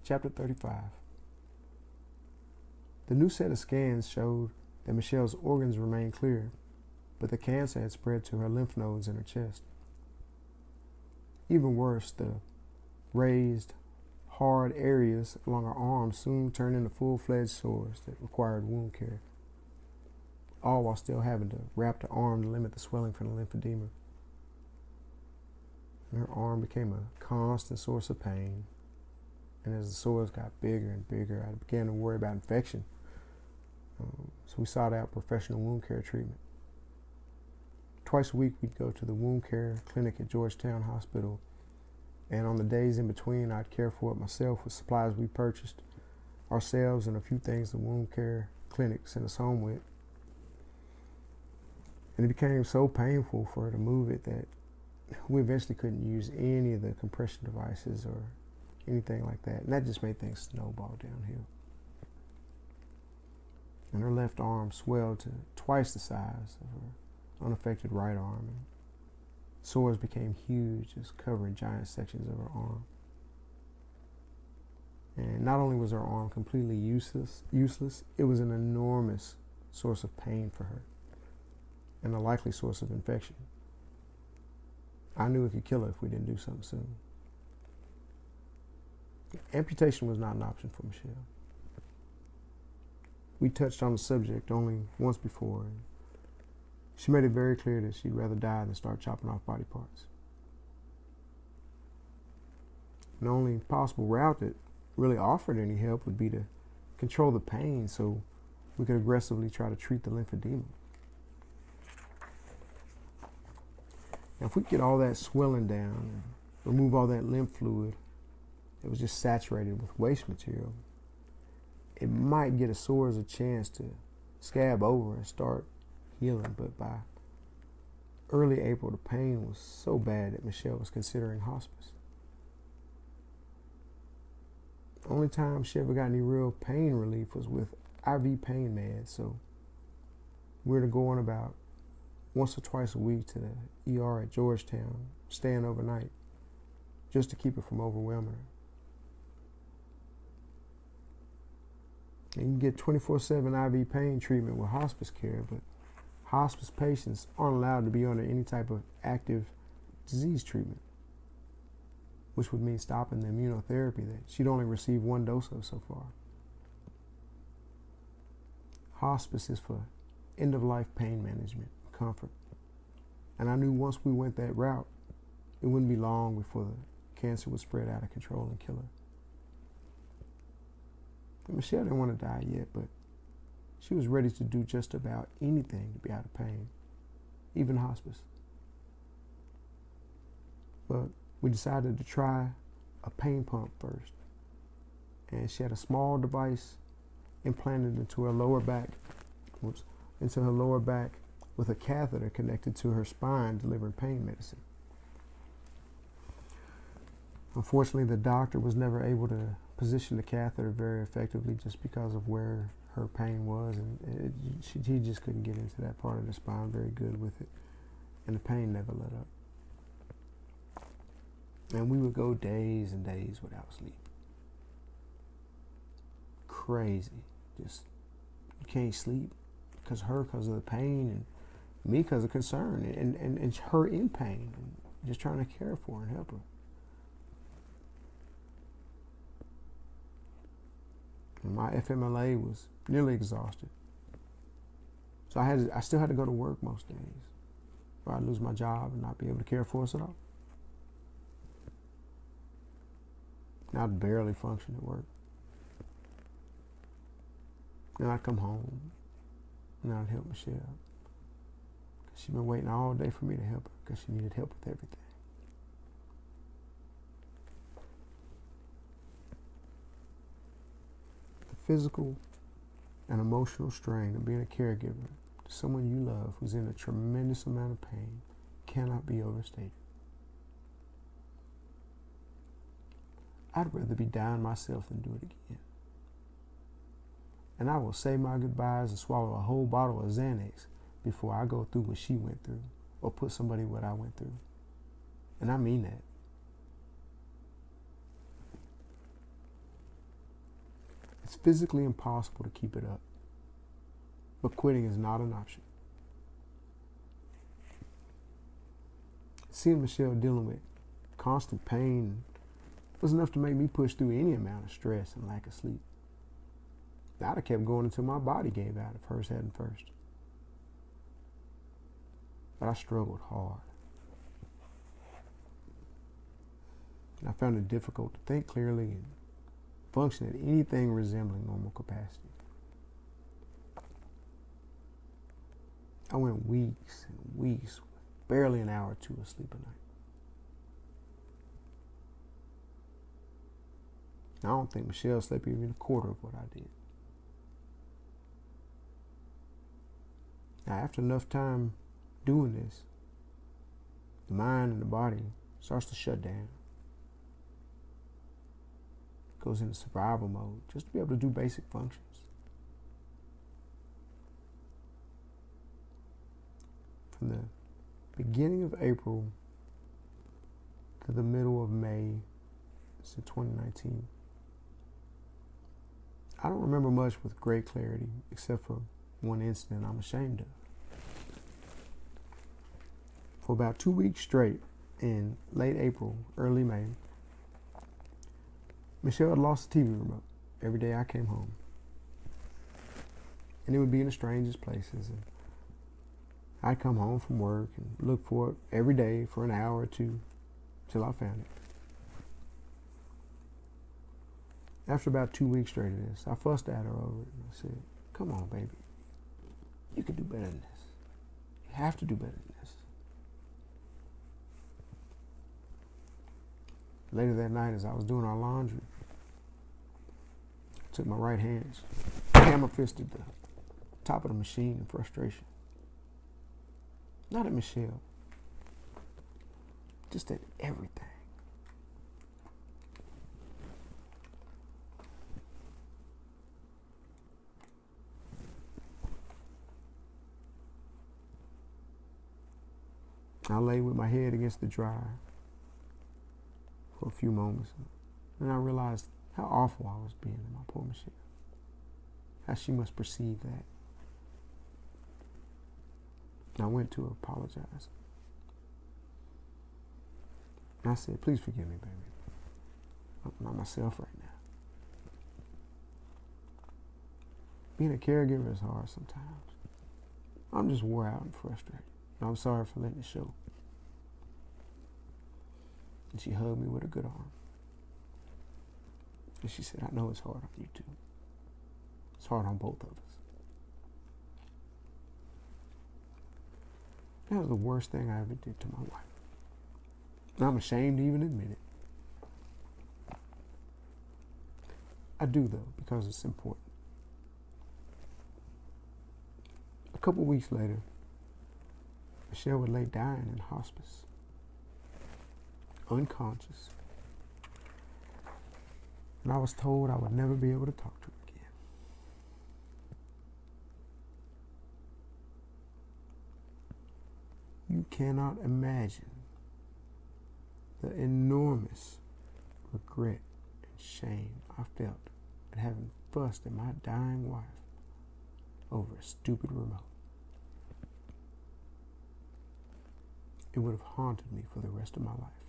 Chapter 35. The new set of scans showed that Michelle's organs remained clear, but the cancer had spread to her lymph nodes in her chest. Even worse, the raised, hard areas along her arms soon turned into full-fledged sores that required wound care, all while still having to wrap the arm to limit the swelling from the lymphedema. And her arm became a constant source of pain, and as the sores got bigger and bigger, I began to worry about infection. So we sought out professional wound care treatment. Twice a week, we'd go to the wound care clinic at Georgetown Hospital, and on the days in between, I'd care for it myself with supplies we purchased ourselves and a few things the wound care clinic sent us home with. And it became so painful for her to move it that we eventually couldn't use any of the compression devices or anything like that. And that just made things snowball downhill. And her left arm swelled to twice the size of her unaffected right arm. And sores became huge, just covering giant sections of her arm. And not only was her arm completely useless, it was an enormous source of pain for her and a likely source of infection. I knew it could kill her if we didn't do something soon. Amputation was not an option for Michelle. We touched on the subject only once before, and she made it very clear that she'd rather die than start chopping off body parts. The only possible route that really offered any help would be to control the pain so we could aggressively try to treat the lymphedema. Now, if we get all that swelling down and remove all that lymph fluid that was just saturated with waste material, it might get a sores a chance to scab over and start healing. But by early April, the pain was so bad that Michelle was considering hospice. The only time she ever got any real pain relief was with IV pain meds, so we were to go on about once or twice a week to the ER at Georgetown, staying overnight, just to keep it from overwhelming her. And you can get 24/7 IV pain treatment with hospice care, but hospice patients aren't allowed to be under any type of active disease treatment, which would mean stopping the immunotherapy that she'd only received one dose of so far. Hospice is for end-of-life pain management and comfort. And I knew once we went that route, it wouldn't be long before the cancer would spread out of control and kill her. And Michelle didn't want to die yet, but she was ready to do just about anything to be out of pain, even hospice. But we decided to try a pain pump first. And she had a small device implanted into her lower back, with a catheter connected to her spine delivering pain medicine. Unfortunately, the doctor was never able to position the catheter very effectively just because of where her pain was, and he just couldn't get into that part of the spine very good with it, and the pain never let up. And we would go days and days without sleep. Crazy. Just, you can't sleep because of the pain, and me because of concern, and her in pain, and just trying to care for her and help her. And my FMLA was nearly exhausted. So I still had to go to work most days, or I'd lose my job and not be able to care for us at all. And I'd barely function at work. Then I'd come home and I'd help Michelle. She'd been waiting all day for me to help her because she needed help with everything. The physical and emotional strain of being a caregiver to someone you love who's in a tremendous amount of pain cannot be overstated. I'd rather be dying myself than do it again. And I will say my goodbyes and swallow a whole bottle of Xanax before I go through what she went through or put somebody what I went through. And I mean that. It's physically impossible to keep it up, but quitting is not an option. Seeing Michelle dealing with constant pain was enough to make me push through any amount of stress and lack of sleep. I'd have kept going until my body gave out if hers hadn't first. But I struggled hard. And I found it difficult to think clearly and function at anything resembling normal capacity. I went weeks and weeks with barely an hour or two of sleep a night. I don't think Michelle slept even a quarter of what I did. Now, after enough time doing this, the mind and the body starts to shut down. It goes into survival mode just to be able to do basic functions. From the beginning of April to the middle of May, it's in 2019, I don't remember much with great clarity, except for one incident I'm ashamed of. For about 2 weeks straight, in late April, early May, Michelle had lost the TV remote every day I came home. And it would be in the strangest places. And I'd come home from work and look for it every day for an hour or two till I found it. After about 2 weeks straight of this, I fussed at her over it and I said, "Come on, baby. You can do better than this. You have to do better than this." Later that night, as I was doing our laundry, I took my right hand, hammer fisted the top of the machine in frustration. Not at Michelle, just at everything. I lay with my head against the dryer for a few moments, and I realized how awful I was being to my poor Michelle. How she must perceive that. And I went to her, apologized. And I said, "Please forgive me, baby. I'm not myself right now. Being a caregiver is hard sometimes. I'm just wore out and frustrated. And I'm sorry for letting it show." And she hugged me with a good arm. And she said, "I know it's hard on you too. It's hard on both of us." That was the worst thing I ever did to my wife. And I'm ashamed to even admit it. I do, though, because it's important. A couple weeks later, Michelle would lay dying in hospice, unconscious. And I was told I would never be able to talk to her again. You cannot imagine the enormous regret and shame I felt at having fussed at my dying wife over a stupid remote. It would have haunted me for the rest of my life.